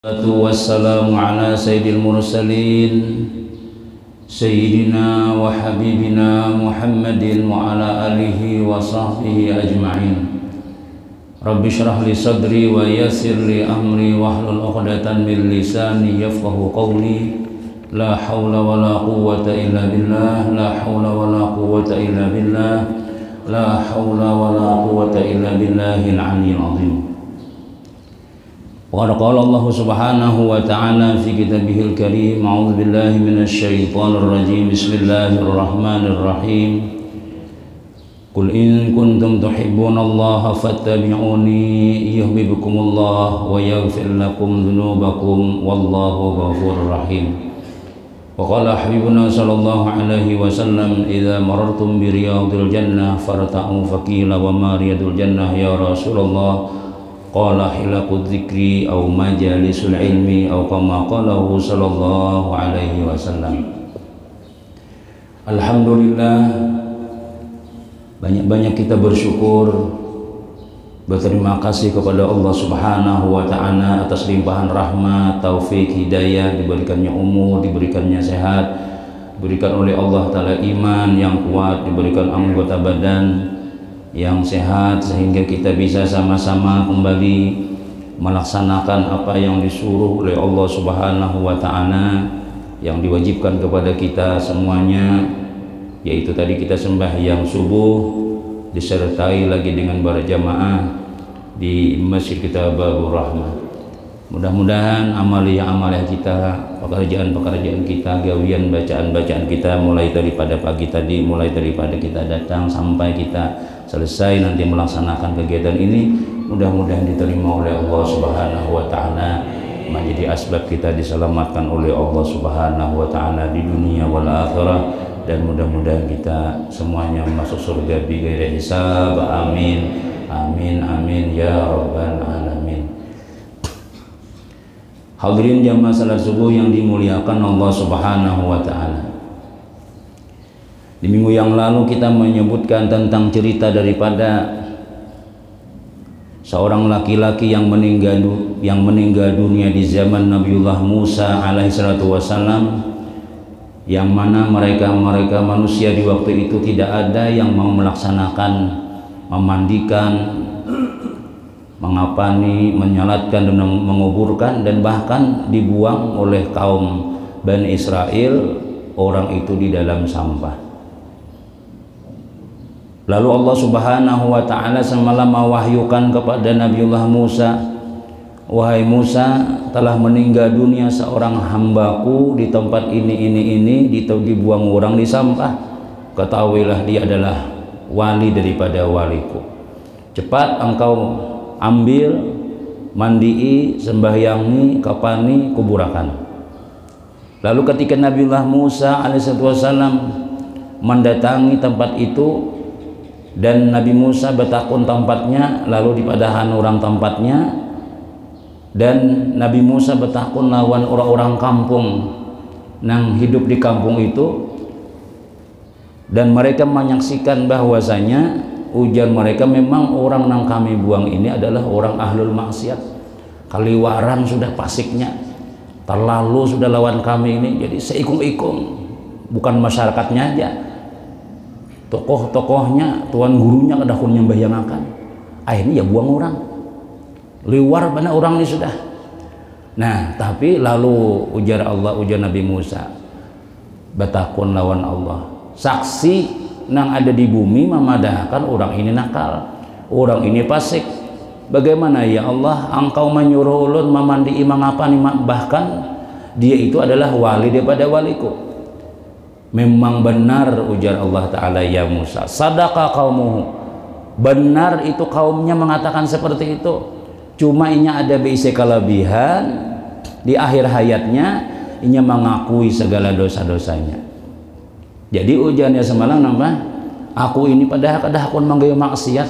Wassalamu ala sayyidil mursalin sayyidina wa habibina Muhammadin wa ala alihi wa sahbihi ajma'in. Rabbi syrah li sadri wa yassir li amri wahlul 'uqdatam min lisani yafqahu qawli. La haula wa la quwwata illa billah, la haula wa la quwwata illa billah, la haula wa la quwwata illa billahil 'aliyyil 'azim. Wa qala Allah subhanahu wa ta'ala fi kitabihil karim, a'udzu billahi minasy syaithanir rajim, bismillahirrahmanirrahim. Qul in kuntum tuhibbunallaha fattabi'uni yuhibbukumullah wa yaghfir lakum dzunubakum wallahu ghafurur rahim. Wa qala habibuna sallallahu alaihi wasallam, idza marartum bi riyadil jannah farta'u faqila wa ma riyadul jannah ya Rasulullah? Qala hilaqud dzikri aw majalisul ilmi aw kama qalahu sallallahu alaihi wasallam. Alhamdulillah, banyak-banyak kita bersyukur, berterima kasih kepada Allah subhanahu wa ta'ala atas limpahan rahmat, taufik, hidayah, diberikannya umur, diberikannya sehat, diberikan oleh Allah ta'ala iman yang kuat, diberikan anggota badan yang sehat sehingga kita bisa sama-sama kembali melaksanakan apa yang disuruh oleh Allah subhanahu wa ta'ala, yang diwajibkan kepada kita semuanya, yaitu tadi kita sembahyang subuh disertai lagi dengan berjamaah di masjid kita Babur Rahmah. Mudah-mudahan amalia-amalia kita, pekerjaan-pekerjaan kita, gawian bacaan-bacaan kita, mulai daripada pagi tadi, mulai daripada kita datang sampai kita selesai nanti melaksanakan kegiatan ini, mudah-mudahan diterima oleh Allah subhanahu wa ta'ala, menjadi asbab kita diselamatkan oleh Allah subhanahu wa ta'ala di dunia wal akhirah, dan mudah-mudahan kita semuanya masuk surga bighairi hisab. Amin amin amin ya rabbal alamin. Hadirin jamaah salat subuh yang dimuliakan Allah subhanahu wa ta'ala, di minggu yang lalu kita menyebutkan tentang cerita daripada seorang laki-laki yang meninggal dunia di zaman Nabiullah Musa alaihissalatu wassalam, yang mana mereka manusia di waktu itu tidak ada yang mau melaksanakan memandikan, mengapani, menyalatkan dan menguburkan, dan bahkan dibuang oleh kaum Bani Israel orang itu di dalam sampah. Lalu Allah subhanahu wa ta'ala semalam mewahyukan kepada Nabiullah Musa, wahai Musa, telah meninggal dunia seorang hambaku di tempat ini dibuang orang di sampah. Ketahuilah dia adalah wali daripada waliku. Cepat engkau ambil, mandii, sembahyangi, kapani, kuburakan. Lalu ketika Nabiullah Musa alaihissalam mendatangi tempat itu, dan Nabi Musa bertakun tempatnya, lalu dipadahan orang tempatnya, dan Nabi Musa bertakun lawan orang-orang kampung yang hidup di kampung itu, dan mereka menyaksikan bahwasanya ujar mereka, memang orang yang kami buang ini adalah orang ahlul maksiat, kaliwaran sudah pasiknya, terlalu sudah lawan kami ini, jadi seikung-ikung, bukan masyarakatnya aja, tokoh-tokohnya, tuan gurunya kadang nyembayangakan, ini ya buang orang liwar mana orang ini sudah. Nah, tapi lalu ujar Allah, ujar Nabi Musa, batakun lawan Allah, saksi nang ada di bumi memadahkan orang ini nakal, orang ini fasik. Bagaimana ya Allah, engkau menyuruh ulun memandi mengapani, bahkan dia itu adalah wali daripada waliku. Memang benar ujar Allah ta'ala, ya Musa, sadaqa qaumuhu, benar itu kaumnya mengatakan seperti itu, cuma inya ada bisi kelebihan di akhir hayatnya, inya mengakui segala dosa-dosanya. Jadi ujarnya semalam nambah, aku ini pada akun manggil maksiat,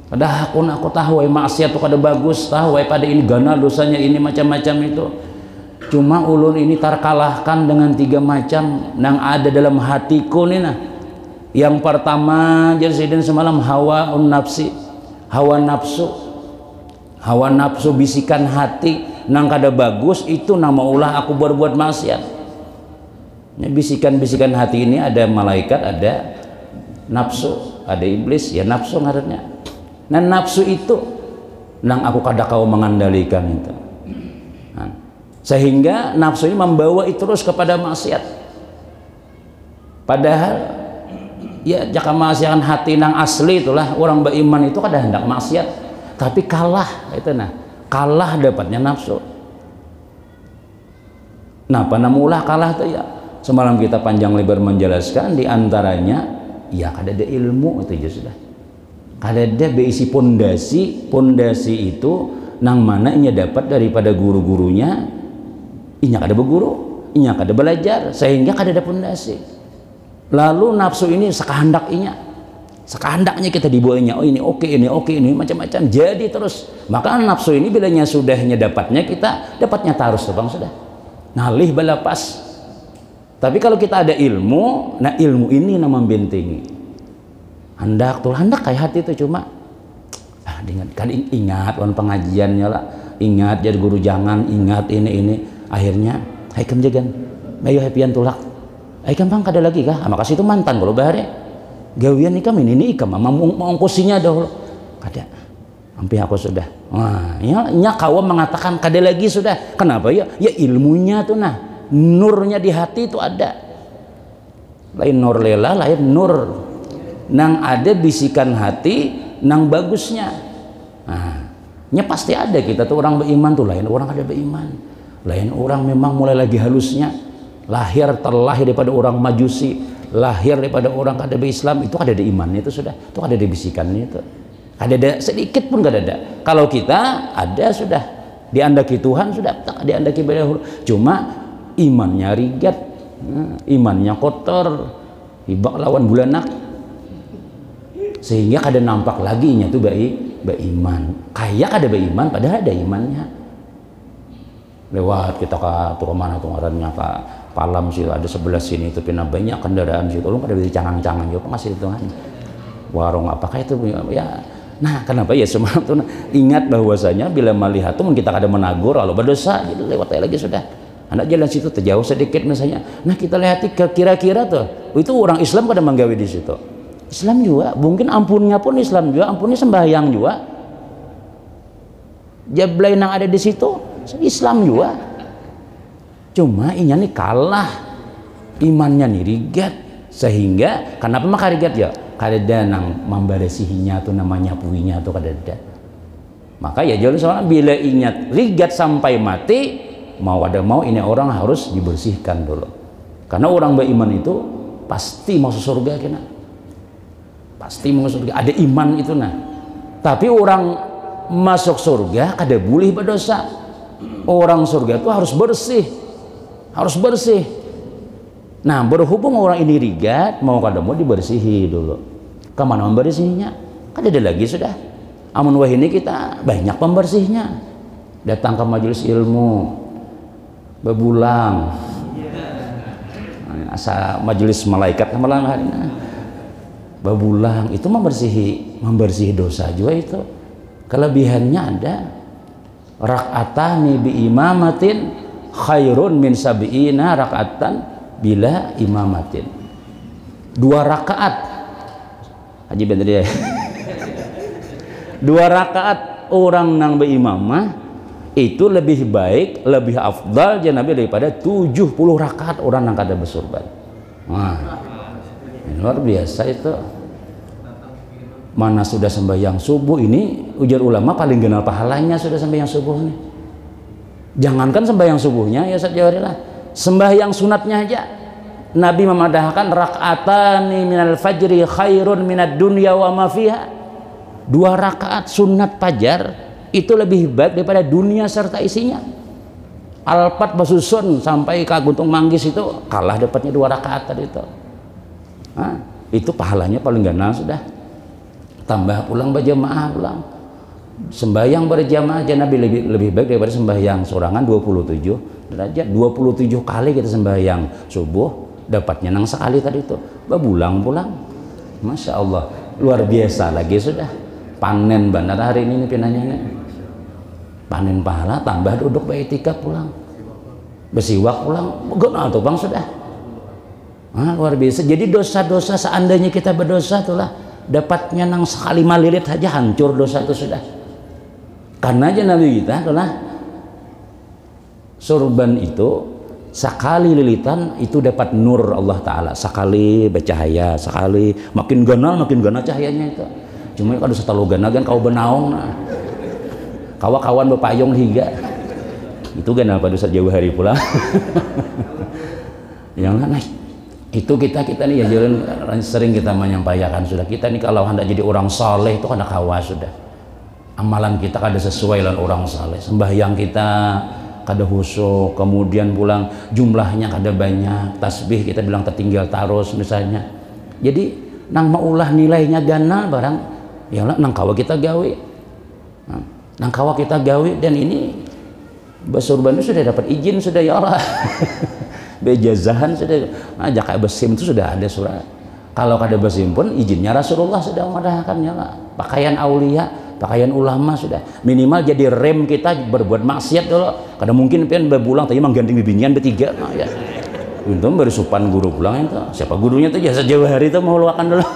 pada akun aku tahu maksiat itu kada bagus, tahu pada ini gana dosanya ini macam-macam itu. Cuma ulun ini terkalahkan dengan 3 macam yang ada dalam hatiku nih. Nah, yang pertama jadi semalam hawa nafsi, hawa nafsu bisikan hati, nang kada bagus itu nama ulah aku berbuat maksiat. Bisikan-bisikan hati ini ada malaikat, ada nafsu, ada iblis, ya nafsu ngarannya. Nah nafsu itu nang aku kada kau mengandalkan itu. Nah, sehingga nafsu ini membawa itu terus kepada maksiat. Padahal ya jaka maksiatan hati nang asli itulah orang beriman itu kada hendak maksiat, tapi kalah itu nah. Kalah dapatnya nafsu. Nah, panamulah kalah tuh ya. Semalam kita panjang lebar menjelaskan di antaranya ya kada ada ilmu itu ya sudah. Kada ada beisi pondasi, pondasi itu nang mana inya dapat daripada guru-gurunya, inya kada berguru, inya kada belajar sehingga kada ada pondasi. Lalu nafsu ini sekahendak inya. Sekehendaknya kita dibuatnya, oh ini oke, ini macam-macam. Jadi terus, maka nafsu ini bilanya sudahnya dapatnya kita dapatnya tarus tuh bang sudah. Nalih balapas. Tapi kalau kita ada ilmu, nah ilmu ini nama membentengi. Hendak kayak hati itu cuma, kan ingat wan pengajiannya lah, ingat jadi guru jangan, ingat ini. Akhirnya, hai kem jagan, ayo happyan tulak. Hai kem bang kada lagi kah? Makasih itu mantan kalau bahare. Gawian ikam ini ikam mau ongkosinya dahulu kada hampir aku sudah wah ya kawan mengatakan kada lagi sudah. Kenapa ya ilmunya tuh nah nurnya di hati itu ada, lain nur lela lain nur nang ada bisikan hati nang bagusnya. Nah nya pasti ada. Kita tuh orang beriman tuh lain orang ada beriman, lain orang memang mulai lagi halusnya terlahir daripada orang majusi, lahir daripada orang kada Islam, itu ada di imannya itu sudah, itu ada di bisikannya itu, ada sedikit pun kada ada. Kalau kita ada sudah diandaki Tuhan sudah, tak diandaki beliau. Cuma imannya rigat, imannya kotor, ibak lawan bulanak, sehingga kada nampak lagi nya tuh beriman. Kayak kada beriman padahal ada imannya. Lewat kita ke tuh mana tuh ngarannya ke Palam sih ada sebelah sini itu pina banyak kendaraan sih, tolong pada bisa cangang-cangang juga ngasih itu kan warung apakah itu ya. Nah kenapa ya semalam tuh ingat bahwasanya bila melihat tuh kita kada menagur kalau berdosa gitu lewat lagi sudah anak jalan situ terjauh sedikit misalnya. Nah kita lihat kira-kira tuh itu orang Islam kada menggawe di situ. Islam juga mungkin ampunnya pun Islam juga, ampunnya sembahyang juga. Jablay nang ada di situ Islam juga. Cuma inya nih kalah imannya nih rigat, sehingga kenapa maka rigat ya kada nang membaresihinya tuh namanya puinya tuh kada ada. Maka ya jangan soalnya bila ingat rigat sampai mati mau ada mau ini orang harus dibersihkan dulu, karena orang beriman itu pasti masuk surga kena, pasti masuk surga ada iman itu nah. Tapi orang masuk surga kada boleh berdosa. Orang surga itu harus bersih. Nah berhubung orang ini rigat mau kada mau dibersihi dulu. Kemana membersihnya? Kan ada lagi sudah. Amun wah ini kita banyak pembersihnya. Datang ke majelis ilmu, bebulang, asa majelis malaikat malam hari ini. Bebulang itu membersihi dosa juga itu. Kelebihannya ada. Rak'atani bi imamatin khairun min sab'ina rak'atan bila imamatin. 2 rakaat haji bener ya. 2 rakaat orang nang beimamah itu lebih baik, lebih afdal ya Nabi daripada 70 rakaat orang nang kada bersurban. Wah luar biasa itu. Mana sudah sembahyang subuh ini ujar ulama paling kenal pahalanya sudah sembahyang subuh nih. Jangankan sembahyang subuhnya ya sajawarilah, sembahyang sunatnya aja Nabi memadahkan rak'atani minal fajri khairun minad dunya wa ma fiha. 2 rakaat sunat fajar itu lebih baik daripada dunia serta isinya. Alpat basusun sampai ke Guntung Manggis itu kalah dapatnya 2 rakaat tadi itu. Nah, itu pahalanya paling ganal sudah. Tambah pulang berjamaah pulang. Sembahyang berjamaah aja Nabi lebih baik daripada sembahyang sorangan 27 derajat. 27 kali kita sembahyang subuh dapatnya nang sekali tadi itu. Bebulang pulang. Masya Allah luar biasa lagi sudah. Panen benar hari ini pinanya nih. panen pahala tambah duduk baitikaf pulang bersiwak pulang guna tuh bang sudah. Luar biasa. Jadi dosa-dosa seandainya kita berdosa itulah dapatnya nang sekali malilit aja hancur dosa itu sudah. Karena aja Nabi kita itulah sorban itu sekali lilitan itu dapat nur Allah Ta'ala, sekali bercahaya, sekali makin gana cahayanya itu. Cuma kalau selalu gana kan kau benaung nah. Kawan bepayong hingga itu gana pada saat jauh hari pulang. Yang nah, itu kita nih ya jalan sering kita menyampaikan sudah, kita nih kalau hendak jadi orang saleh itu hendak hawas sudah. Amalan kita kada sesuai dengan orang saleh, sembahyang kita kada khusyuk, kemudian pulang jumlahnya kada banyak, tasbih kita bilang tertinggal terus misalnya. Jadi nang maulah nilainya gana barang ya nang kawa kita gawe. Nang kawa kita gawe dan ini Basurban sudah dapat izin sudah ya Allah. Bejazahan sudah ajak besim itu sudah ada surat. Kalau kada besim pun izinnya Rasulullah sudah memadahkan ya Allah. Pakaian aulia, pakaian ulama sudah minimal jadi rem kita berbuat maksiat dulu. Kadang mungkin pengen berpulang tadi mengganting bimbingan bertiga nah, ya untung bersupan guru pulang itu siapa gurunya tuh jasa jauh hari itu mau luakan dulu.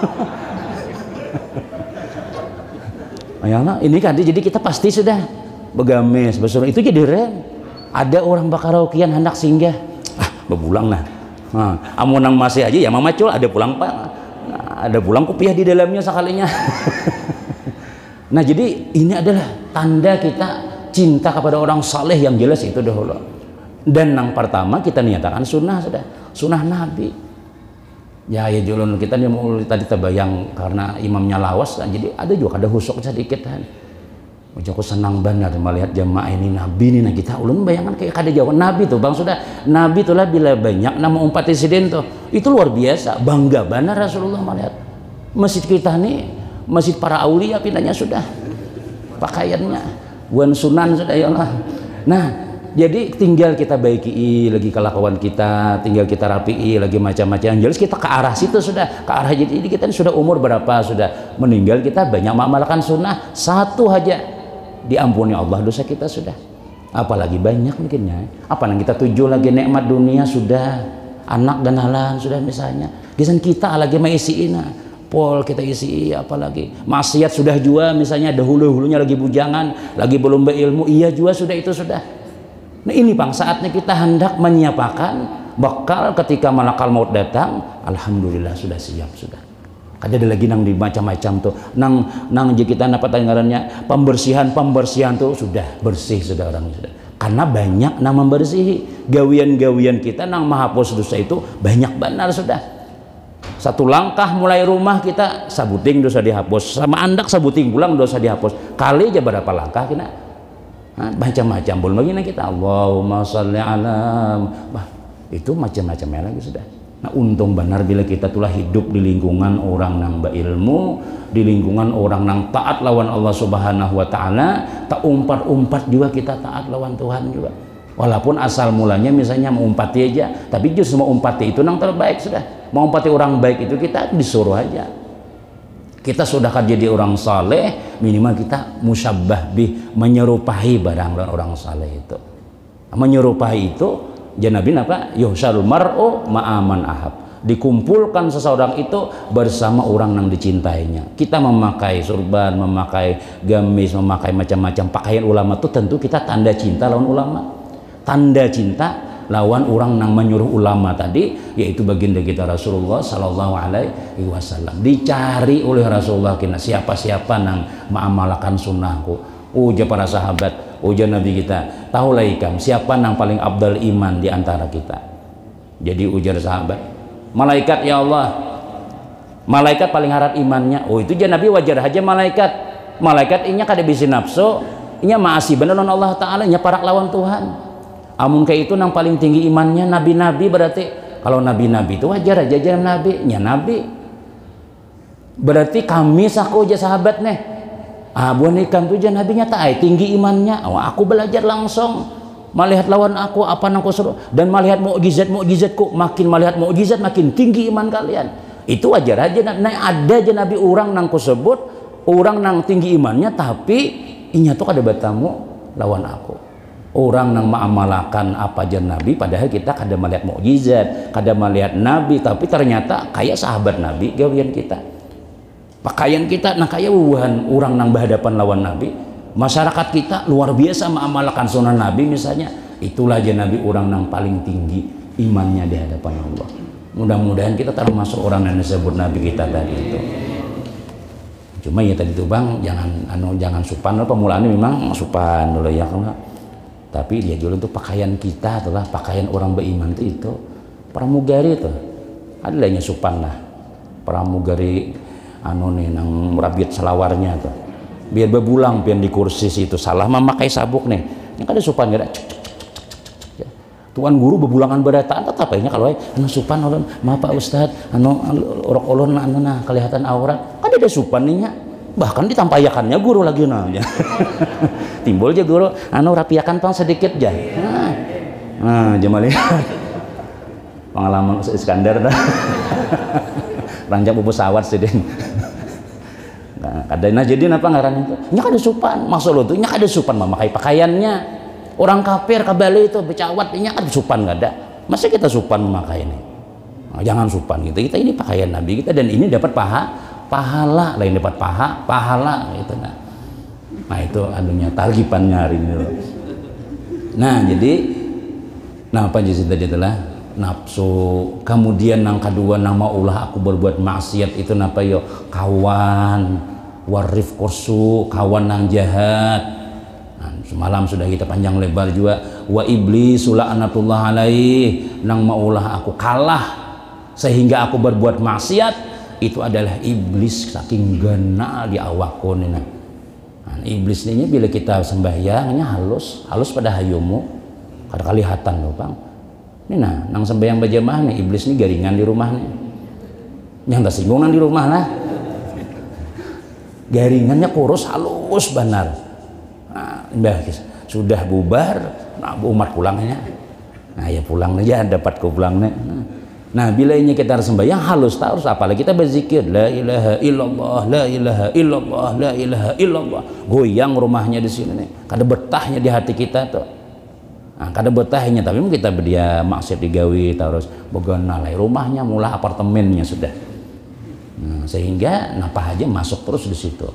Ayolah ini kan jadi kita pasti sudah begamis bersuruh itu jadi rem. Ada orang bakaraokian hendak singgah berpulang nah amunang masih aja ya mamacul ada pulang pak ada pulang kopiah di dalamnya sekalinya. Nah jadi ini adalah tanda kita cinta kepada orang saleh yang jelas itu dahulu. Dan yang pertama kita nyatakan sunnah sudah, sunnah Nabi. Ya julun kita nih mau tadi terbayang karena imamnya lawas, kan, jadi ada juga ada husuk sedikit kan. Aku senang banget melihat jamaah ini Nabi ini, nah kita ulun bayangkan kayak kada jauh Nabi tuh bang sudah. Nabi itulah bila banyak nama umat presiden tuh itu luar biasa bangga benar Rasulullah melihat masjid kita nih. Masjid para aulia pindahnya sudah pakaiannya wan sunan sudah ya Allah. Nah jadi tinggal kita baiki lagi kelakuan kita, tinggal kita rapi lagi macam-macam jelas kita ke arah situ sudah ke arah. Jadi kita sudah umur berapa sudah meninggal kita banyak mengamalkan sunnah satu aja diampuni Allah dosa kita sudah, apalagi banyak mungkinnya apa yang kita tuju lagi nikmat dunia sudah anak dan halan sudah misalnya gisan kita lagi maisiina pol kita isi apalagi maksiat sudah jua misalnya dahulu-dahulunya lagi bujangan lagi belum berilmu iya jua sudah itu sudah. Nah ini bang saatnya kita hendak menyiapkan bekal ketika malakal maut datang. Alhamdulillah sudah siap sudah. Kada ada lagi nang di macam-macam tuh nang kita dapat anggarannya pembersihan tuh sudah bersih sudah orang sudah. Karena banyak nang membersihi gawian-gawian kita nang menghapus dosa itu banyak benar sudah. Satu langkah mulai rumah kita sabuting dosa dihapus, sama andak sabuting pulang dosa dihapus. Kali aja berapa langkah kita macam-macam belum lagi kita Allahumma sholli ala itu macam-macamnya lagi sudah. Nah untung benar bila kita telah hidup di lingkungan orang nang berilmu, di lingkungan orang nang taat lawan Allah Subhanahu wa Ta'ala, tak umpat-umpat juga kita taat lawan Tuhan juga. Walaupun asal mulanya misalnya mau umpati aja, tapi justru mau umpati itu nang terbaik sudah. Mau umpati orang baik itu kita disuruh aja. Kita sudah kan jadi orang saleh, minimal kita musyabbah bih, menyerupai barang orang saleh itu. Menyerupai itu, Nabi apa? Yuhsyarul mar'u ma'aman ahab. Dikumpulkan seseorang itu bersama orang yang dicintainya. Kita memakai surban, memakai gamis, memakai macam-macam pakaian ulama itu tentu kita tanda cinta lawan ulama. Tanda cinta lawan orang yang menyuruh ulama tadi, yaitu baginda kita Rasulullah Sallallahu Alaihi Wasallam. Dicari oleh Rasulullah kena siapa-siapa yang mengamalkan sunnahku. Uja para sahabat, uja Nabi kita, tahulah ikam siapa yang paling abdal iman di antara kita. Jadi ujar sahabat, malaikat ya Allah, malaikat paling harap imannya. Oh itu aja Nabi wajar aja malaikat. Malaikat inya kada bisa nafsu, inya maasi bener lawan Allah Taala, inya parak lawan Tuhan. Amun kayak itu yang paling tinggi imannya nabi-nabi berarti kalau nabi-nabi itu wajar aja nabi nya nabi berarti kami saku aja sahabat nih buan ikan tuh aja nabinya tak tinggi imannya. Aku belajar langsung melihat lawan aku apa nang suruh dan melihat mukjizatku makin melihat mukjizat makin tinggi iman kalian itu wajar aja. Nah ada aja nabi orang nang sebut orang nang tinggi imannya tapi inya tuh kada batamu lawan aku. Orang yang mengamalkan apa aja Nabi, padahal kita kada melihat mukjizat, kada melihat Nabi, tapi ternyata kayak sahabat Nabi gawian kita. Pakaian kita nah kayak wuhan orang yang berhadapan lawan Nabi. Masyarakat kita luar biasa mengamalkan sunnah Nabi misalnya. Itulah aja Nabi orang yang paling tinggi imannya di hadapan Allah. Mudah-mudahan kita termasuk orang yang disebut Nabi kita tadi itu. Cuma ya tadi itu Bang, jangan supan. Pemulaannya memang supan dulu ya, tapi dia dulu tuh pakaian kita adalah pakaian orang beriman itu pramugari itu. Ada lainnya supan lah. Pramugari nang rabit selawarnya tuh. Biar bebulang pian di kursis itu salah memakai sabuk nih. Yang ada supan gak ada. Tuan guru bebulangan berataan tetap aja kalau supan ulun maaf Pak Ustad orok ulun nah kelihatan aurat kan ada supan nih nya. Bahkan ditampayakannya guru lagi nanya. Timbul aja guru rapiakan tong sedikit aja. Nah jema lihat pengalaman Iskandar dah. Ranjang pesawat sih den. Kadang jadi apa ngaran itu? Nya ada supan. Maksud lo tuh nya ada supan memakai pakaiannya. Orang kafir kabali itu becawat nya ada supan enggak ada. Masa kita supan memakai ini? Nah, jangan supan gitu. Kita ini pakaian Nabi kita dan ini dapat pahala lain dapat pahala gitu nah itu anunya targipannya hari ini loh. Nah jadi apa jadi tadi adalah nafsu, kemudian yang kedua nama ulah aku berbuat maksiat itu napa yo kawan warif kursu kawan yang jahat. Nah, semalam sudah kita panjang lebar juga wa iblis la'natullah alaih nang maulah aku kalah sehingga aku berbuat maksiat. Itu adalah iblis saking gana di awakku nih. Nah, iblis ini bila kita sembahyangnya halus pada hayumu kada kelihatan loh Bang. Ini nang sembahyang berjamaah nih iblis ini garingan di rumah nih. Yang tersinggung nang di rumah lah. Garingannya kurus halus benar. Nah, sudah bubar, umat pulangnya. Nah ya pulang aja dapat ku pulang nih. Nah bila ini kita harus sembahyang halus terus apalagi kita berzikir la ilaha illallah la ilaha illallah la ilaha illallah goyang rumahnya di sini nih kada betahnya di hati kita tuh. Nah, kada betahnya tapi kita dia maksiat digawi terus begonalai rumahnya mula apartemennya sudah. Nah, sehingga napa aja masuk terus di situ.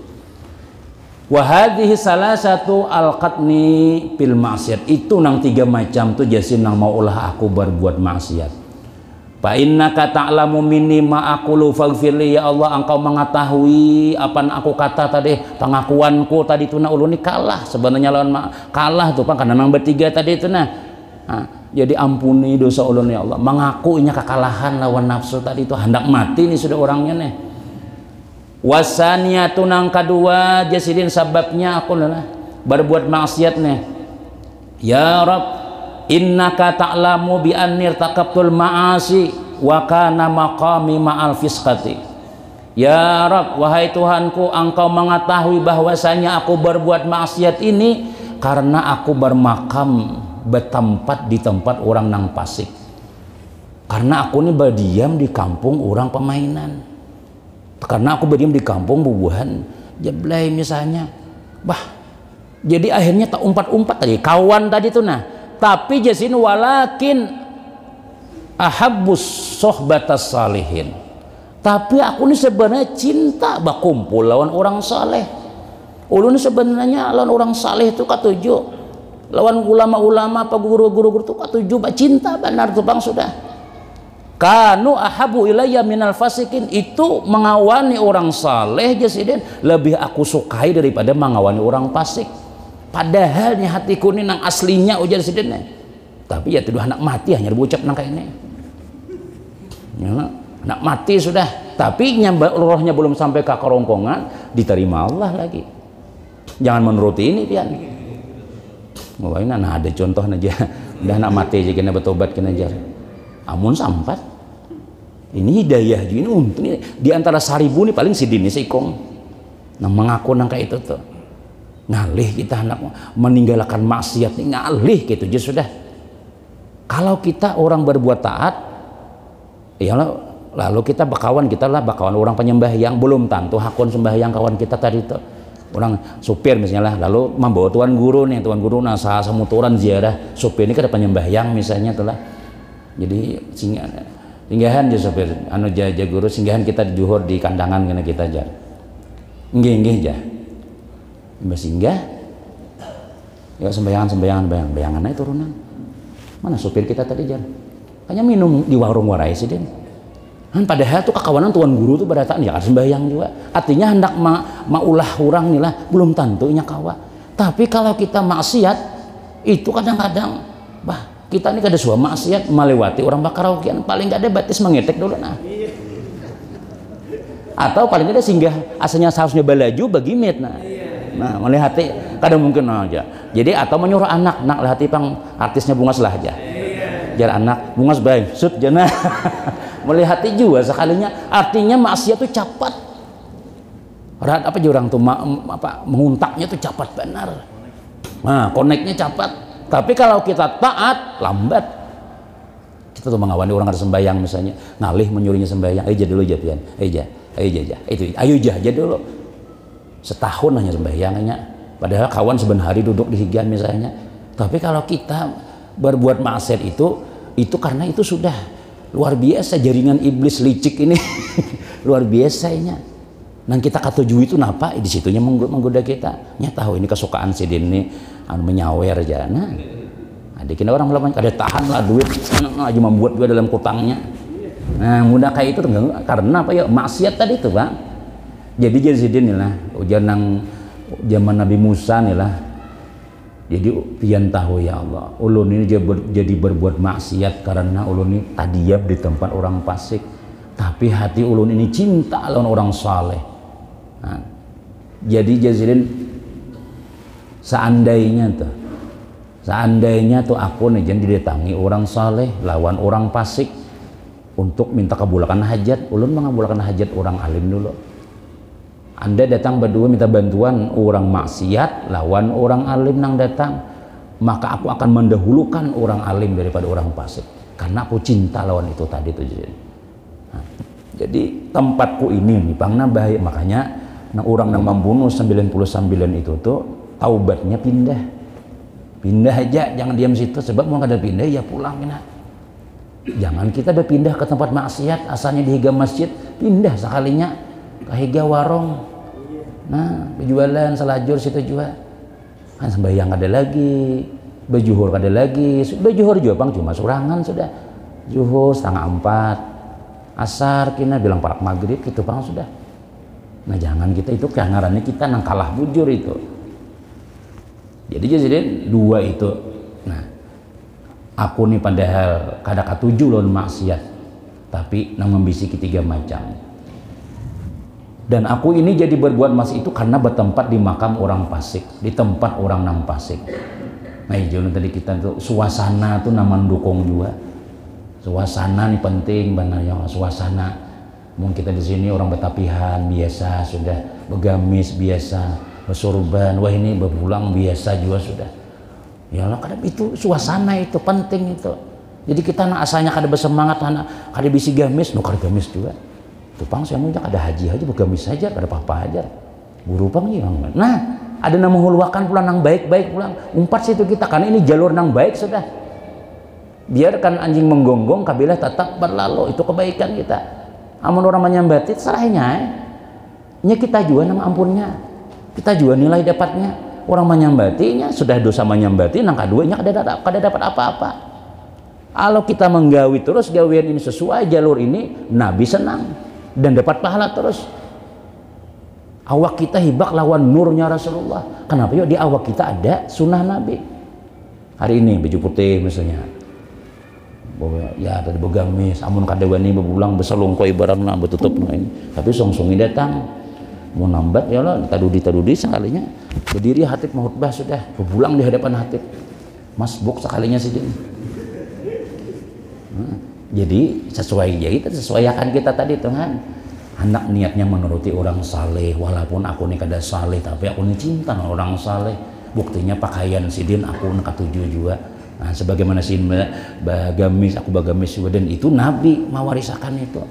Wa hadhihi salasatu alqatni fil maksiat itu nang tiga macam tuh jasin nang mau ulah aku berbuat maksiat. Fa innaka ta'lamu minni ma aqulu faghfirli ya Allah engkau mengetahui apa aku kata tadi pengakuanku tadi itu ulun ini kalah sebenarnya lawan kalah tuh Pak karena nang bertiga tadi itu jadi ampuni dosa ulun ya Allah mengakuinya kekalahan lawan nafsu tadi itu hendak mati nih sudah orangnya nih. Wasaniyatu nang kedua jasidin sababnya aku lah berbuat maksiat nih ya Rabb innaka ta'lamu bi anni irtaqabtul ma'asi wa kana maqami ma'al fisqati ya Rabb wahai Tuhanku engkau mengetahui bahwasanya aku berbuat maksiat ini karena aku bermakam bertempat di tempat orang nang fasik karena aku ini berdiam di kampung orang pemainan karena aku berdiam di kampung bubuhan jeblay misalnya jadi akhirnya tak umpat-umpat tadi kawan tadi tuh tapi jasin walakin ahabbus sohbatas salihin tapi aku ini sebenarnya cinta berkumpul lawan orang saleh ulun sebenarnya lawan orang saleh itu katuju lawan ulama-ulama apa guru-guru itu katuju cinta benar tuh Bang sudah kanu ahabu ilayya minal fasikin itu mengawani orang saleh jasidin lebih aku sukai daripada mengawani orang fasik. Padahal nih hatiku ini nang aslinya ujar sidene. Tapi ya tidak anak mati hanya berucap nang kayak ini. Ya, anak mati sudah. Tapi rohnya belum sampai ke kerongkongan diterima Allah lagi. Jangan menuruti ini pian. Mau ada contoh aja. Udah anak mati aja kena bertobat kena jar. Amun sampat. Ini hidayah ini untung di antara 1000 nih paling sidini seikong. Nang mengaku nang kayak itu tuh. Ngalih kita anak meninggalkan maksiat nih ngalih gitu aja sudah. Kalau kita orang berbuat taat ya lalu kita bakawan orang penyembah yang belum tentu hakun sembahyang kawan kita tadi itu orang supir misalnya lah, lalu membawa tuan guru nih, tuan guru nasa semuturan ziarah supir ini ke depan nyembahyang misalnya tuh lah. Jadi singgahan aja supir anu jaja guru singgahan kita di juhur di kandangan kena kita aja nggih aja mbak singgah ya sembayangan bayangan aja turunan mana supir kita tadi jan hanya minum di warung warai sih den kan padahal tuh kekawanan tuan guru tuh berataan ya sembahyang juga artinya hendak maulah orang nih lah belum tentunya kawa tapi kalau kita maksiat itu kadang-kadang bah kita ini kada suah maksiat melewati orang bakaraokean paling gak ada batis mengetek dulu nah atau paling tidak singgah asalnya seharusnya balaju bagi mit nah melihat kadang mungkin aja jadi atau menyuruh anak nak lihati pang artisnya Bungas lah aja jar anak Bungas baik sud jana melihati juga sekalinya artinya maksiat itu cepat apa aja orang tuh menguntaknya tuh cepat benar nah koneknya cepat tapi kalau kita taat lambat kita tuh mengawani orang ada sembahyang misalnya ngalih menyuruhnya sembahyang aja dulu aja pian ayo aja dulu setahun hanya sembahyangnya padahal kawan sebenarnya hari duduk di higan misalnya tapi kalau kita berbuat maksiat itu karena itu sudah luar biasa jaringan iblis licik ini luar biasanya dan kita katuju itu napa di situnya menggoda kita nya tahu ini kesukaan si ini anu menyawer aja nah adik orang melakukan kada tahan lah duit aja membuat juga dalam kutangnya nah mudah kayak itu karena apa ya maksiat tadi itu Pak jadi sidin nih lah ujian nang zaman Nabi Musa nih lah jadi pian tahu ya Allah ulun ini jadi berbuat maksiat karena ulun ini tadiam di tempat orang fasik tapi hati ulun ini cinta lawan orang saleh nah, jadi jazidin seandainya tuh aku nih jangan didatangi orang saleh lawan orang fasik untuk minta kabulkan hajat ulun mengabulkan hajat orang alim dulu anda datang berdua minta bantuan orang maksiat lawan orang alim nang datang maka aku akan mendahulukan orang alim daripada orang fasik karena aku cinta lawan itu tadi tuh nah, jadi tempatku ini nih bang bahaya makanya orang yang membunuh 99 itu tuh taubatnya pindah aja jangan diam situ sebab mau kada pindah ya pulang kena jangan kita berpindah ke tempat maksiat asalnya di higa masjid pindah sekalinya ke higa warung nah berjualan selajur situ juga kan sembahyang ada lagi berjuhur ada lagi berjuhur juga bang cuma surangan sudah juhur 3:30 asar kina bilang parak maghrib gitu bang sudah nah jangan kita itu keangarannya kita nang kalah bujur itu jadi dua itu nah aku nih padahal kada katuju lawan maksiat tapi nang membisiki 3 macam dan aku ini jadi berbuat maksiat itu karena bertempat di makam orang fasik di tempat orang nang fasik nah jangan tadi kita tuh suasana tuh nama mendukung juga suasana nih penting benar ya suasana mungkin kita di sini orang betapihan biasa sudah begamis biasa bersorban wah ini berpulang biasa juga sudah ya Allah kadang itu suasana itu penting itu jadi kita asalnya kada bersemangat kada bisi gamis kada gamis juga tupang saya mau ada haji bergamis saja kada apa-apa aja buru pang iya nah ada nama menghuluakan pulang nang baik-baik pulang umpat situ kita karena ini jalur nang baik sudah biarkan anjing menggonggong kabilah tetap berlalu itu kebaikan kita amun orang menyambati salahnya nya kita juga nama ampunnya kita juga nilai dapatnya orang menyambatinya sudah dosa menyambati nang kaduanya kada dapat apa-apa kalau kita menggawi terus gawian ini sesuai jalur ini Nabi senang dan dapat pahala terus awak kita hibak lawan nurnya Rasulullah kenapa yuk di awak kita ada sunnah Nabi hari ini baju putih misalnya ya tadi begamis amun kadewani bebulang beselungkoi barangna betutup ini tapi song-songi datang mau nambat ya Allah tadudi sekalinya berdiri hatib mahutbah sudah berpulang di hadapan hatib masbuk sekalinya sih jadi sesuai ya kita sesuaikan kita tadi Tuhan anak niatnya menuruti orang saleh walaupun aku nih kada saleh tapi aku nih cinta orang saleh buktinya pakaian sidin aku katuju juga nah sebagaimana si bagamis aku bagamis juga dan itu Nabi mewarisakan itu.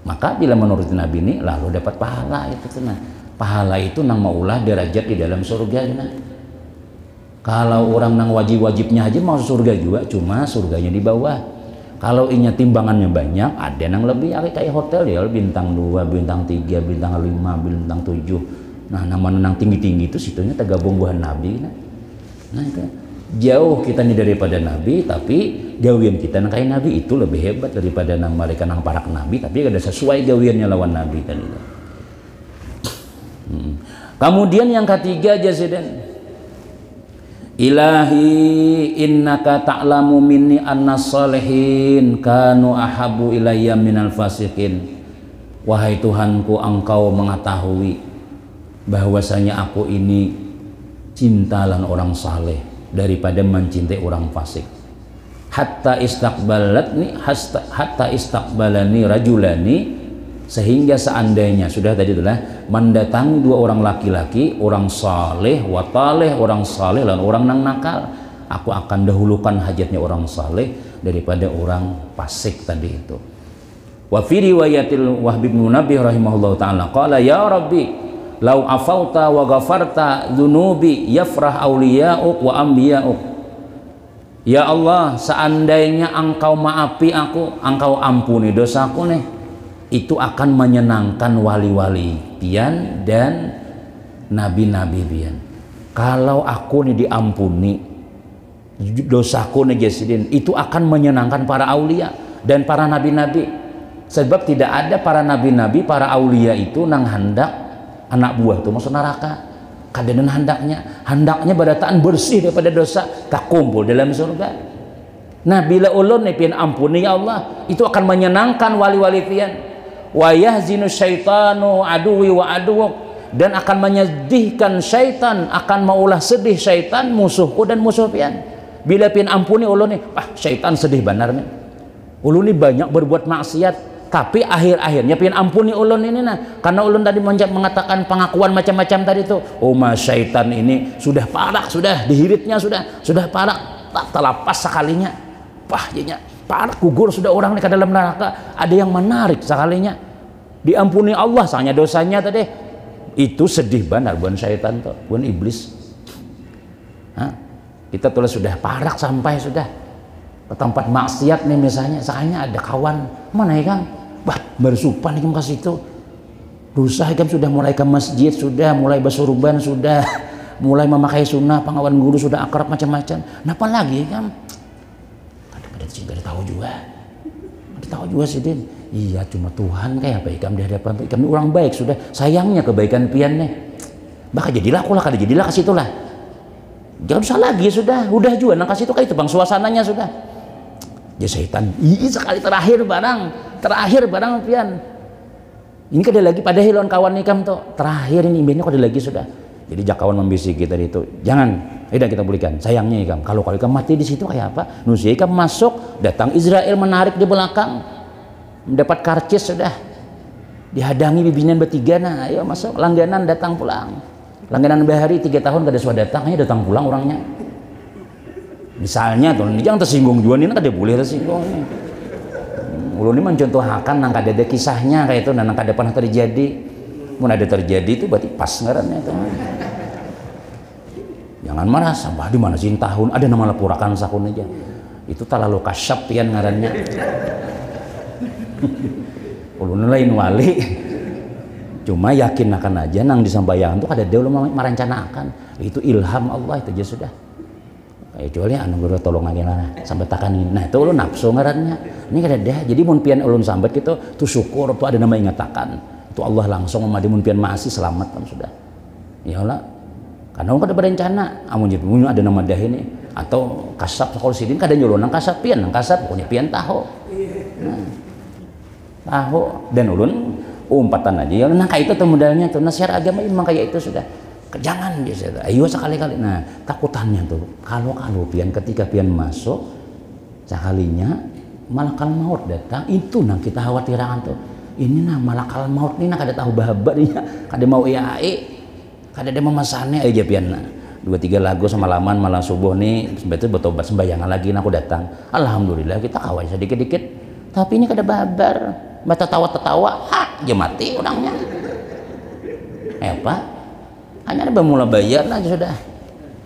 Maka bila menurut Nabi ini lalu dapat pahala itu tenang. pahala itu nang maulah derajat di dalam surga nah. Kalau orang nang wajib-wajibnya aja mau surga juga, cuma surganya di bawah. Kalau inya timbangannya banyak, ada nang lebih kayak hotel ya, bintang 2, bintang 3, bintang 5, bintang 7. Nah, nama nang tinggi-tinggi itu situnya tergabung buah Nabi. Nah, itu jauh kita nih daripada Nabi, tapi gawian kita nang kayak Nabi itu lebih hebat daripada nang mereka nang para Nabi, tapi ada sesuai gawiannya lawan Nabi kan itu. Kemudian yang ketiga jasiden, Ilahi innaka ta'lamu minni annas salihin kanu ahabu ilayya minal fasikin. Wahai Tuhanku, engkau mengetahui bahwasanya aku ini cintalan orang saleh daripada mencintai orang fasik. Hatta istaqbalani rajulani, sehingga seandainya sudah tadi itulah mendatangi dua orang laki-laki, orang saleh wa taleh, orang saleh dan orang nang nakal, aku akan dahulukan hajatnya orang saleh daripada orang fasik tadi itu. Wa fi riwayatil Wahb bin Munabbih rahimahullahu taala qala ya rabbi lau afauta wa ghafarta dzunubi yafrah auliya'uk wa anbiya'uk. Ya Allah, seandainya engkau maafi aku, engkau ampuni dosaku nih, itu akan menyenangkan wali-wali pian dan nabi-nabi pian. Kalau aku nih diampuni dosaku nih jasidin, itu akan menyenangkan para aulia dan para nabi-nabi. Sebab tidak ada para nabi-nabi, para aulia itu nang hendak anak buah tuh masuk neraka. Kadang hendaknya badataan bersih daripada dosa, tak kumpul dalam surga. Nah, bila ulun nih pian ampuni ya Allah, itu akan menyenangkan wali-wali pian. Wa yahzinu syaitanu aduwi wa aduwuk, dan akan menyedihkan syaitan, akan maulah sedih syaitan musuhku dan musuh pian. Bila pian ampuni ulun nih, syaitan sedih benar nih. Ulun nih banyak berbuat maksiat, tapi akhir-akhirnya pian ampuni ulun ini nah, karena ulun tadi mengatakan pengakuan macam-macam tadi tuh. Oh mas, syaitan ini sudah parah, sudah dihiritnya sudah parah, tak terlepas sekalinya, jadinya parah gugur sudah orang nih ke dalam neraka. Ada yang menarik sekalinya diampuni Allah soalnya dosanya tadi itu sedih benar bukan syaitan tuh, bukan iblis. Kita tulis sudah parah sampai sudah ke tempat maksiat nih misalnya, sekalinya ada kawan mana ya Kang, bersupan nih ke situ, dosa kan sudah mulai ke masjid, sudah mulai bersurban, sudah mulai memakai sunnah, pengawan guru sudah akrab macam-macam. Kenapa lagi kan? Kadang-kadang nggak tahu juga sih Din. Iya, cuma Tuhan kayak apa ikam di hadapan kami orang baik sudah, sayangnya kebaikan pian nih. Maka jadilah aku lah, kada jadilah ke situ lah. Jangan usah lagi sudah juga nang kasih itu kayak itu bang suasananya sudah. Ya syaitan, sekali terakhir barang pian. Ini kada lagi pada hilon kawan nikam tuh. Terakhir ini imbenya kada lagi sudah. Jadi jakawan membisiki tadi itu, jangan, kita berikan. Sayangnya ikam, kalau ikam mati di situ kayak apa? Nusia ikam masuk, datang Israel menarik di belakang, mendapat karcis sudah, dihadangi bibinan bertiga, nah ayo masuk, langganan datang pulang, langganan bahari 3 tahun kada sudah datang, hanya datang pulang orangnya. Misalnya tuh, jangan tersinggung juga nih, kada boleh tersinggung. Ulun ini mencontohkan nang kada ada kisahnya kayak itu, nang kada pernah terjadi. Mun ada terjadi itu berarti pas ngarannya itu. Jangan marah, sampah di mana sih tahun ada nama lapurakan sakun aja. Itu terlalu kasyap pian ngarannya. Ulun lain wali. Cuma yakin akan aja nang disampaikan tuh kada dia ulun merencanakan. Itu ilham Allah itu aja sudah. Kecuali anu guru tolong lagi sampai takanin. Nah itu ulun nafsu ngarannya. Ini kada ada. Jadi mun pian ulun sambat gitu tuh syukur tuh ada nama ingatakan. Itu Allah langsung memadi mun pian masih selamat kan sudah. Ya Allah. Karena ulun kada berencana. Amun jadi ada nama dah ini atau kasap sakol sidin kada nyuruh nang kasap pian, nang kasap pokoknya pian tahu. Tahu dan ulun umpatan aja. Ya nang kayak itu tuh modalnya tuh nasihat agama memang kayak itu sudah. Jangan biasa, ayo sekali-kali. Nah takutannya tuh kalau pian ketika pian masuk sekalinya malakal maut datang, itu nang kita khawatiran tuh. Ini nah malakal maut ini nah kada tahu bahabatnya, kada mau kada ada memasane aja pian nah. 2-3 lagu semalaman malam subuh nih sebetulnya bertobat sembayangan lagi nah aku datang. Alhamdulillah kita kawan sedikit-dikit. Tapi ini kada babar, mata tawa-tawa, aja mati orangnya. apa hanya mulai bayar aja sudah.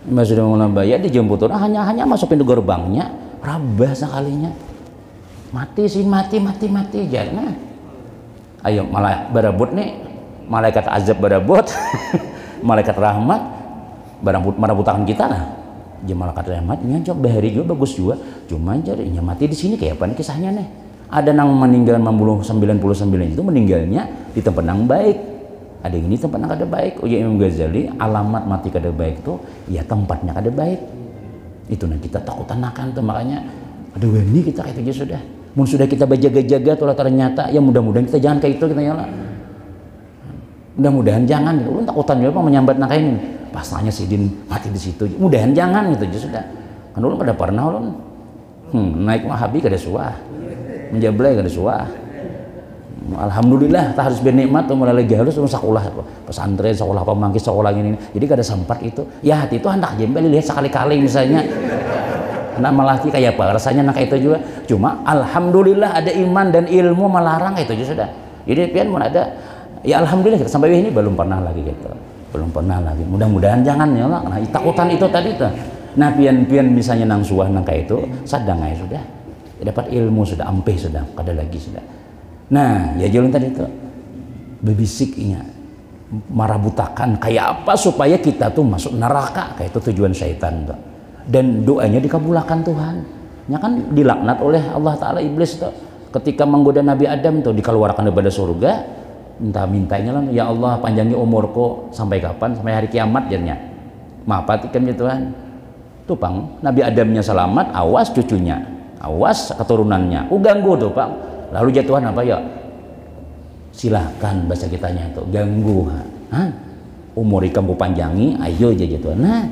Sudah mulai bayar dijemput orang hanya masuk pintu gerbangnya rabah sekalinya mati jangan ayo malah barabut nih malaikat azab barabut malaikat rahmat marabutakan kita lah dia malaikat rahmatnya coba hari juga bagus juga cuma jadinya mati di sini kayak apa nih kisahnya nih ada yang meninggal 99 itu meninggalnya di tempat yang baik ada yang ini tempat yang kada baik ujar Imam Ghazali alamat mati kada baik itu ya tempatnya kada baik itu nah kita takutan akan tuh makanya aduh ini kita kayak itu sudah mun sudah kita berjaga-jaga tuh ternyata ya mudah-mudahan kita jangan kayak itu kita nyala mudah-mudahan jangan ulun takutan juga apa menyambat nak ini pasnya sidin mati di situ mudahan jangan gitu sudah kan ulun pada pernah ulun naik mahabi kada suah menjablay kada suah alhamdulillah tak harus bernikmat tuh mulai lagi halus sekolah pesantren sekolah pemangkis sekolah ini jadi kada sempat itu ya hati itu hendak jembel lihat sekali-kali misalnya nak malah kayak apa rasanya nak itu juga cuma alhamdulillah ada iman dan ilmu melarang itu juga sudah jadi pian mun ada ya alhamdulillah kita sampai ini belum pernah lagi gitu belum pernah lagi mudah-mudahan jangan ya lah nah takutan itu tadi tuh nah pian misalnya nang suah nang kayak itu sadang aja sudah dapat ilmu sudah ampeh sudah kada lagi sudah nah ya jalan tadi itu bebisiknya marabutakan kayak apa supaya kita tuh masuk neraka kayak itu tujuan syaitan tuh dan doanya dikabulkan Tuhan nya kan dilaknat oleh Allah Ta'ala iblis tuh ketika menggoda Nabi Adam tuh dikeluarkan daripada surga mintanya lah ya Allah panjangi umurku sampai kapan sampai hari kiamat jadinya maafatikan ya Tuhan tuh pang Nabi Adamnya selamat awas cucunya awas keturunannya ganggu tuh pang lalu jatuhan apa ya silahkan bahasa kitanya itu ganggu umur ikam ku panjangi ayo aja jatuhan nah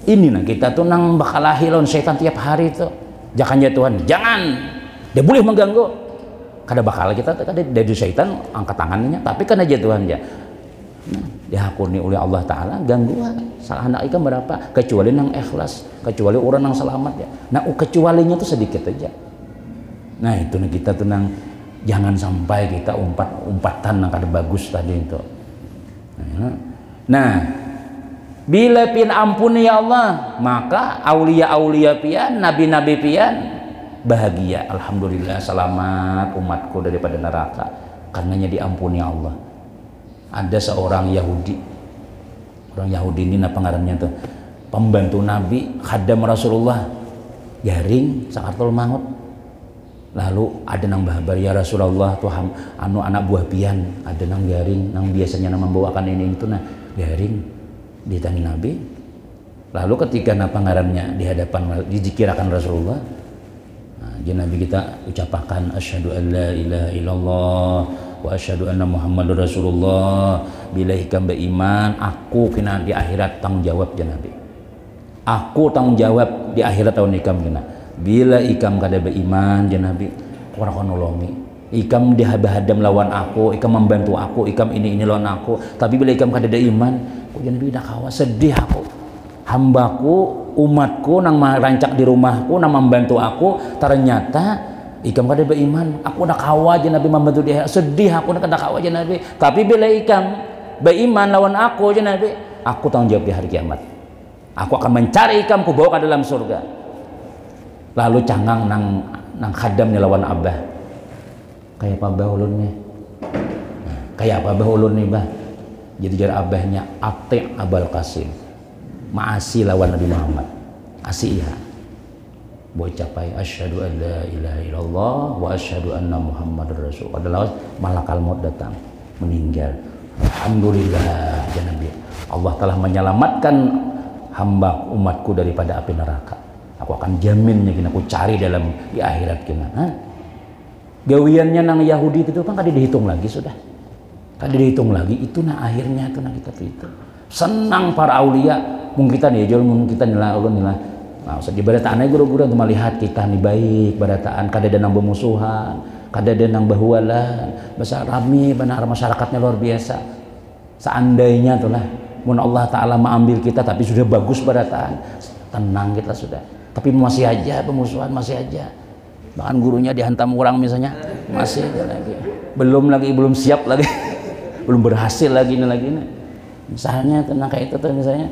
ini nah kita tuh nang bakal lahilon setan tiap hari tuh jangan jatuhan jangan dia boleh mengganggu kada bakal kita kada dari setan angkat tangannya tapi karena jatuhan aja nah, dihakuni oleh Allah Ta'ala gangguan salah anak ikam berapa kecuali nang ikhlas kecuali orang nang selamat ya nah kecualinya tuh sedikit aja nah itu nih kita tenang jangan sampai kita umpatan yang kada bagus tadi itu nah bila pian ampuni ya Allah maka aulia-aulia pian nabi-nabi pian bahagia alhamdulillah selamat umatku daripada neraka karenanya diampuni Allah ada seorang Yahudi orang Yahudi ini apa ngarannya tuh pembantu Nabi khadam Rasulullah garing sakatul maut lalu ada nang bahabar ya Rasulullah Tuhan anu anak buah pian ada nang garing nang biasanya nang membawakan ini itu nah garing ditanya Nabi lalu ketika napa ngarannya di hadapan dizikirakan Rasulullah nah, Nabi kita ucapakan asyhadu an la ilaha illallah wa asyhadu anna Muhammadur Rasulullah bila ikam beriman aku kena di akhirat tanggung jawab Nabi aku tanggung jawab di akhirat tahun ikam kena bila ikam kada beriman Nabi orang nolongi ikam dihadam lawan aku ikam membantu aku ikam ini lawan aku tapi bila ikam kada ada iman aku Nabi dah kawa sedih aku hambaku umatku nang rancak di rumahku nang membantu aku ternyata ikam kada beriman aku dah kawa Nabi membantu dia sedih aku kada kawa Nabi tapi bila ikam beriman lawan aku Nabi aku tanggung jawab di hari kiamat aku akan mencari ikam ku bawa ke dalam surga lalu cangang nang khadam ni lawan abah kayak apa abah ulun nih kayak apa abah ulun nih bah jadi jar abahnya Ati' Abul Qasim maasi lawan Nabi Muhammad asih ya bocah pai asyhadu an la ilaha illallah wa asyhadu anna Muhammadar Rasul adalah malakal maut datang meninggal alhamdulillah ya Nabi Allah telah menyelamatkan hamba umatku daripada api neraka aku akan jaminnya kena aku cari dalam di akhirat kena gawiannya nang Yahudi itu kan kada dihitung lagi sudah kada dihitung lagi itu nah akhirnya itu nah kita itu senang para aulia mungkin kita nih jual mungkin kita nilai ulun nilai nah usah dibarataan aja guru-guru untuk melihat kita nih baik barataan kada ada nang bermusuhan kada ada nang bahualan besar rami benar masyarakatnya luar biasa seandainya tuh lah mun Allah Ta'ala mengambil kita tapi sudah bagus barataan tenang kita sudah tapi masih aja pemusuhan masih aja bahkan gurunya dihantam orang misalnya masih lagi belum siap lagi belum berhasil lagi ini Misalnya tenang kayak itu tuh misalnya.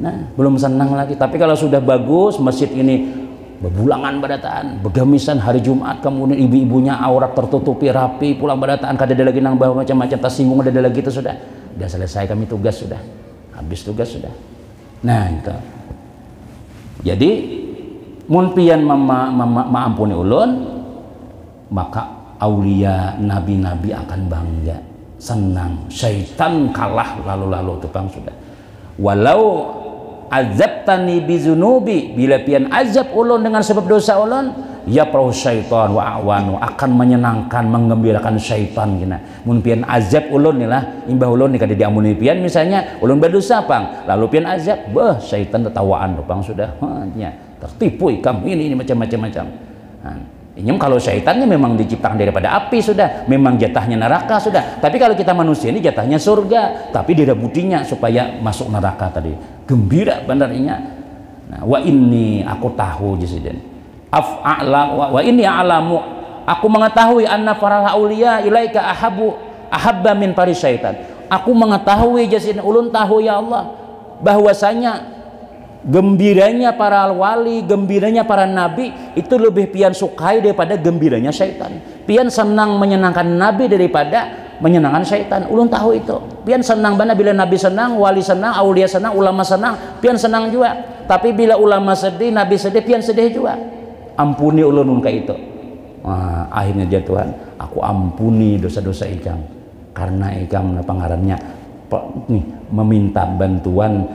Nah, belum senang lagi. Tapi kalau sudah bagus, masjid ini bebulangan badataan, begamisan hari Jumat, kemudian ibu-ibunya aurat tertutupi rapi, pulang badataan, kada ada lagi nang bawa macam-macam, tersinggung ada lagi itu sudah selesai kami tugas sudah. Habis tugas sudah. Nah, itu. Jadi mun pian maampuni ulun, maka aulia nabi-nabi akan bangga, senang. Syaitan kalah lalu-lalu tukang sudah. Walau azabtani bizunubi, bila pian azab ulun dengan sebab dosa ulun, ya prahu syaitan wa awanu, akan menyenangkan menggembirakan syaitan gina. Mun pian azab ulun nilah imbah ulun kada diampuni pian misalnya ulun berdosa pang, lalu pian azab, beh syaitan tertawaan pang sudah. Nya tertipu ikam ini macam-macam. Inyam kalau syaitannya memang diciptakan daripada api sudah, memang jatahnya neraka sudah. Tapi kalau kita manusia ini jatahnya surga, tapi direbutinya supaya masuk neraka tadi. Gembira benarnya. Nah, wa inni aku tahu jisiden. Af'ala wa inni a'lamu, aku mengetahui anna farah auliya ilaika ahabba min paris syaitan. Aku mengetahui jisiden, ulun tahu ya Allah bahwasanya gembiranya para wali, gembiranya para nabi itu lebih pian sukai daripada gembiranya syaitan. Pian senang menyenangkan nabi daripada menyenangkan syaitan. Ulun tahu itu. Pian senang bana bila nabi senang, wali senang, aulia senang, ulama senang, pian senang juga. Tapi bila ulama sedih, nabi sedih, pian sedih juga. Ampuni ulun kayak itu. Nah, akhirnya dia Tuhan, aku ampuni dosa-dosa ikam karena ikam pengarannya meminta bantuan,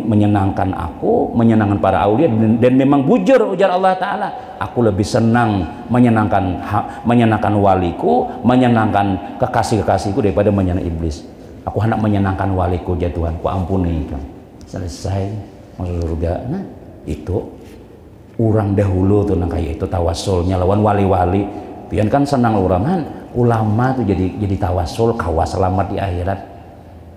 menyenangkan aku, menyenangkan para aulia, dan memang bujur ujar Allah Ta'ala, aku lebih senang menyenangkan waliku, menyenangkan kekasih-kekasihku daripada menyenangkan iblis. Aku hendak menyenangkan waliku ya Tuhan, ku ampuni kan. Selesai masuk surga. Nah itu orang dahulu tuh nang kayak itu tawasulnya lawan wali-wali. Pian kan senang orang ulama tuh jadi tawasul kawas selamat di akhirat.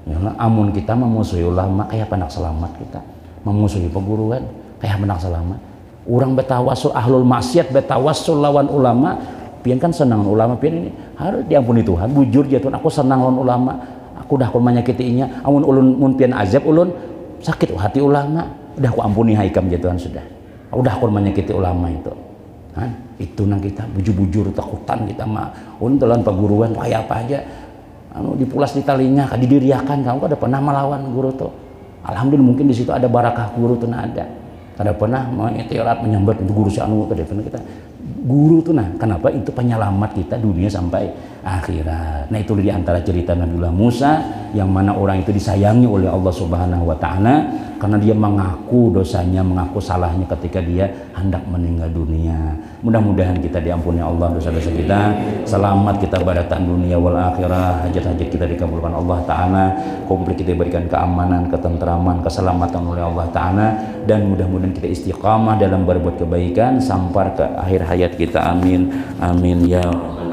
Ya, amun kita memusuhi ulama kayak penak selamat, kita memusuhi perguruan kayak penak selamat. Orang betawasul ahlul maksiat betawasul lawan ulama, pian kan senang ulama, pian ini harus diampuni Tuhan, bujur ya Tuhan, aku senang lawan ulama, aku dah aku menyakitinya, amun ulun mun pian azab ulun sakit hati ulama, udah aku ampuni haikam ya Tuhan sudah, udah aku menyakiti ulama itu. Itu nang kita bujur-bujur takutan kita mah ulun telan perguruan kayak apa aja dipulas di talinya, didiriakan kamu ada pernah melawan guru tuh. Alhamdulillah mungkin di situ ada barakah guru tuh ada. Kada pernah mengitirat menyambat itu guru si anu kada pernah kita. Guru tuh nah, kenapa itu penyelamat kita dunia sampai akhirat. Nah itu di antara cerita Nabiullah Musa yang mana orang itu disayangi oleh Allah Subhanahu wa taala karena dia mengaku dosanya, mengaku salahnya ketika dia hendak meninggal dunia. Mudah-mudahan kita diampuni Allah dosa-dosa kita, selamat kita badatan dunia wal akhirah, hajat-hajat kita dikabulkan Allah taala, komplit kita diberikan keamanan, ketentraman, keselamatan oleh Allah taala, dan mudah-mudahan kita istiqamah dalam berbuat kebaikan sampai ke akhir hayat kita. Amin amin ya rabbal